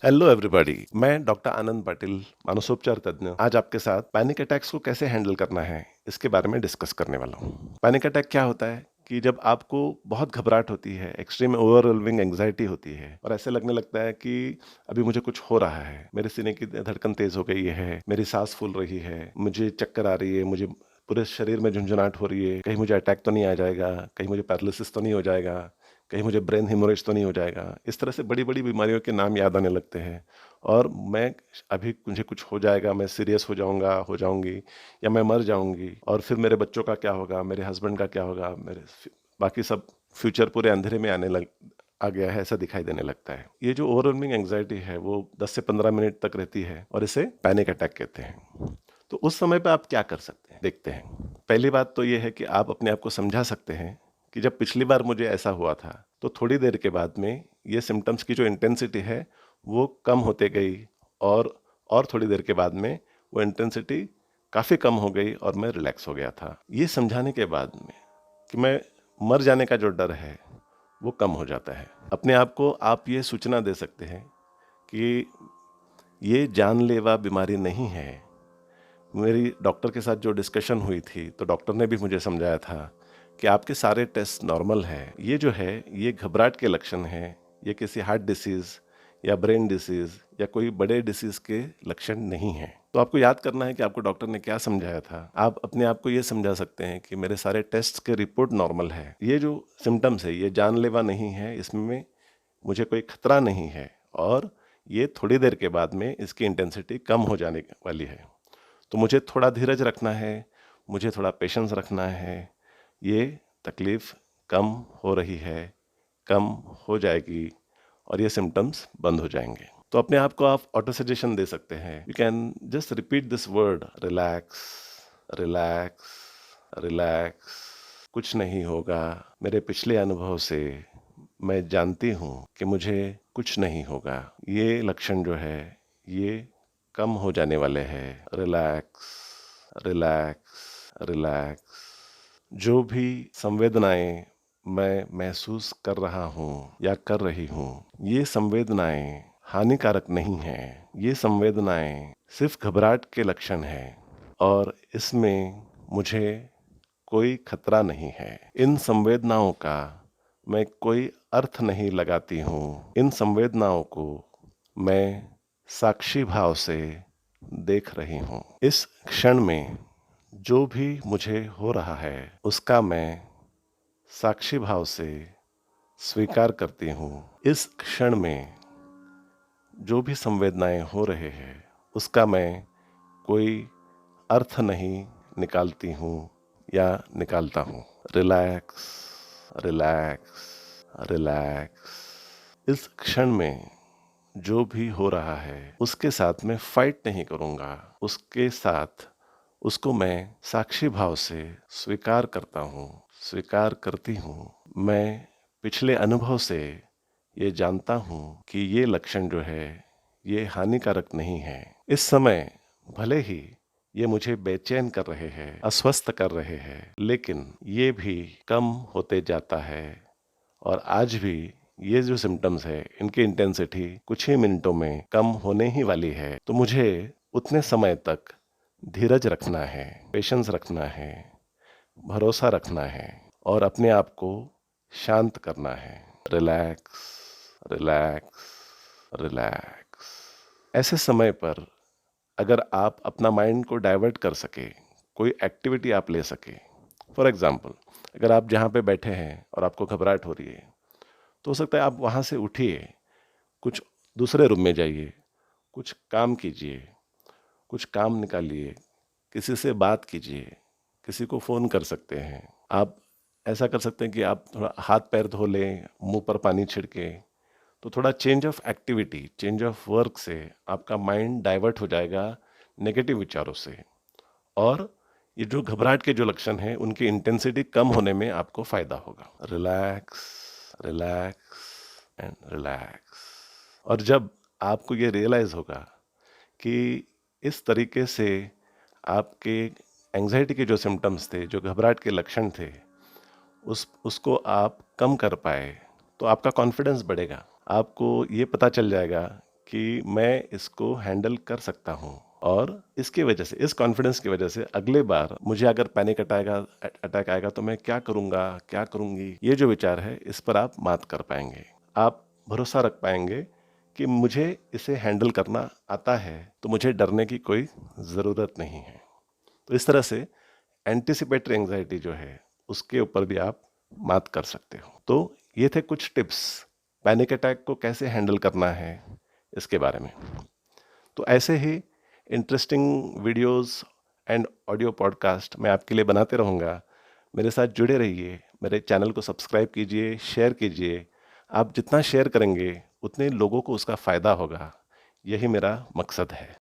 Hello everybody, मैं doctor आनंद पाटिल, मानसोपचार तज्ञ, आज आपके साथ पैनिक अटैक्स को कैसे हैंडल करना है इसके बारे में डिस्कस करने वाला हूँ। पैनिक अटैक क्या होता है कि जब आपको बहुत घबराहट होती है, एक्सट्रीम ओवरवेलमिंग एंग्जाइटी होती है और ऐसे लगने लगता है कि अभी मुझे कुछ हो रहा है, मेरे सीने की धड़कन तेज हो गई है, मेरी सांस फूल रही है, मुझे चक्कर आ रही है, मुझे पूरे शरीर में झुंझुनाहट हो रही है, कहीं मुझे अटैक तो नहीं आ जाएगा, कहीं मुझे पैरालिसिस तो नहीं हो जाएगा, कहीं मुझे ब्रेन हेमोरेज तो नहीं हो जाएगा। इस तरह से बड़ी बड़ी बीमारियों के नाम याद आने लगते हैं और मैं अभी मुझे कुछ हो जाएगा, मैं सीरियस हो जाऊंगी या मैं मर जाऊंगी और फिर मेरे बच्चों का क्या होगा, मेरे हस्बैंड का क्या होगा, बाकी सब फ्यूचर पूरे अंधेरे में आ गया है, ऐसा दिखाई देने लगता है। ये जो ओवरवेलमिंग एंग्जाइटी है वो 10 से 15 मिनट तक रहती है और इसे पैनिक अटैक कहते हैं। तो उस समय पे आप क्या कर सकते हैं, देखते हैं। पहली बात तो ये है कि आप अपने आप को समझा सकते हैं कि जब पिछली बार मुझे ऐसा हुआ था तो थोड़ी देर के बाद में ये सिम्टम्स की जो इंटेंसिटी है वो कम होते गई और थोड़ी देर के बाद में वो इंटेंसिटी काफ़ी कम हो गई और मैं रिलैक्स हो गया था। ये समझाने के बाद में कि मैं मर जाने का जो डर है वो कम हो जाता है। अपने आप को आप ये सूचना दे सकते हैं कि ये जानलेवा बीमारी नहीं है। मेरी डॉक्टर के साथ जो डिस्कशन हुई थी तो डॉक्टर ने भी मुझे समझाया था कि आपके सारे टेस्ट नॉर्मल है, ये जो है ये घबराहट के लक्षण है, ये किसी हार्ट डिसीज़ या ब्रेन डिसीज़ या कोई बड़े डिसीज़ के लक्षण नहीं हैं। तो आपको याद करना है कि आपको डॉक्टर ने क्या समझाया था। आप अपने आप को ये समझा सकते हैं कि मेरे सारे टेस्ट के रिपोर्ट नॉर्मल है, ये जो सिम्टम्स है ये जानलेवा नहीं है, इसमें मुझे कोई खतरा नहीं है और ये थोड़ी देर के बाद में इसकी इंटेंसिटी कम हो जाने वाली है। तो मुझे थोड़ा धीरज रखना है, मुझे थोड़ा पेशेंस रखना है, ये तकलीफ़ कम हो रही है, कम हो जाएगी और ये सिम्टम्स बंद हो जाएंगे। तो अपने आप को आप ऑटो सजेशन दे सकते हैं। You can just repeat this word, relax, relax, relax. कुछ नहीं होगा। मेरे पिछले अनुभव से मैं जानती हूँ कि मुझे कुछ नहीं होगा। ये लक्षण जो है ये कम हो जाने वाले हैं। Relax, relax, relax. जो भी संवेदनाएं मैं महसूस कर रहा हूँ या कर रही हूँ, ये संवेदनाएं हानिकारक नहीं हैं। ये संवेदनाएं सिर्फ घबराहट के लक्षण हैं और इसमें मुझे कोई खतरा नहीं है। इन संवेदनाओं का मैं कोई अर्थ नहीं लगाती हूँ। इन संवेदनाओं को मैं साक्षी भाव से देख रही हूँ। इस क्षण में जो भी मुझे हो रहा है उसका मैं साक्षी भाव से स्वीकार करती हूँ। इस क्षण में जो भी संवेदनाएं हो रहे हैं उसका मैं कोई अर्थ नहीं निकालती हूँ या निकालता हूँ। Relax, relax, relax. इस क्षण में जो भी हो रहा है उसके साथ मैं फाइट नहीं करूँगा, उसके साथ उसको मैं साक्षी भाव से स्वीकार करता हूँ, स्वीकार करती हूँ। मैं पिछले अनुभव से ये जानता हूँ कि ये लक्षण जो है ये हानिकारक नहीं है। इस समय भले ही ये मुझे बेचैन कर रहे हैं, अस्वस्थ कर रहे हैं, लेकिन ये भी कम होते जाता है और आज भी ये जो सिम्टम्स है इनकी इंटेंसिटी कुछ ही मिनटों में कम होने ही वाली है। तो मुझे उतने समय तक धीरज रखना है, पेशेंस रखना है, भरोसा रखना है और अपने आप को शांत करना है। Relax, relax, relax. ऐसे समय पर अगर आप अपना माइंड को डाइवर्ट कर सके, कोई एक्टिविटी आप ले सके। फॉर एग्जाम्पल, अगर आप जहाँ पे बैठे हैं और आपको घबराहट हो रही है तो हो सकता है आप वहाँ से उठिए, कुछ दूसरे रूम में जाइए, कुछ काम कीजिए, कुछ काम निकालिए, किसी से बात कीजिए, किसी को फ़ोन कर सकते हैं। आप ऐसा कर सकते हैं कि आप थोड़ा हाथ पैर धो लें, मुंह पर पानी छिड़के। तो थोड़ा change of activity, change of work से आपका माइंड डाइवर्ट हो जाएगा नेगेटिव विचारों से और ये जो घबराहट के जो लक्षण हैं उनकी इंटेंसिटी कम होने में आपको फ़ायदा होगा। Relax, relax and relax. और जब आपको ये रियलाइज़ होगा कि इस तरीके से आपके एंग्जाइटी के जो सिम्टम्स थे, जो घबराहट के लक्षण थे, उसको आप कम कर पाए तो आपका कॉन्फिडेंस बढ़ेगा। आपको ये पता चल जाएगा कि मैं इसको हैंडल कर सकता हूँ और इसकी वजह से, इस कॉन्फिडेंस की वजह से अगले बार मुझे अगर पैनिक अटैक आएगा तो मैं क्या करूँगा, क्या करूँगी, ये जो विचार है इस पर आप मात कर पाएंगे। आप भरोसा रख पाएंगे कि मुझे इसे हैंडल करना आता है, तो मुझे डरने की कोई ज़रूरत नहीं है। तो इस तरह से एंटिसिपेटरी एंजाइटी जो है उसके ऊपर भी आप मात कर सकते हो। तो ये थे कुछ टिप्स पैनिक अटैक को कैसे हैंडल करना है इसके बारे में। तो ऐसे ही interesting videos and audio podcast मैं आपके लिए बनाते रहूँगा। मेरे साथ जुड़े रहिए, मेरे चैनल को सब्सक्राइब कीजिए, शेयर कीजिए। आप जितना शेयर करेंगे उतने लोगों को उसका फ़ायदा होगा। यही मेरा मकसद है।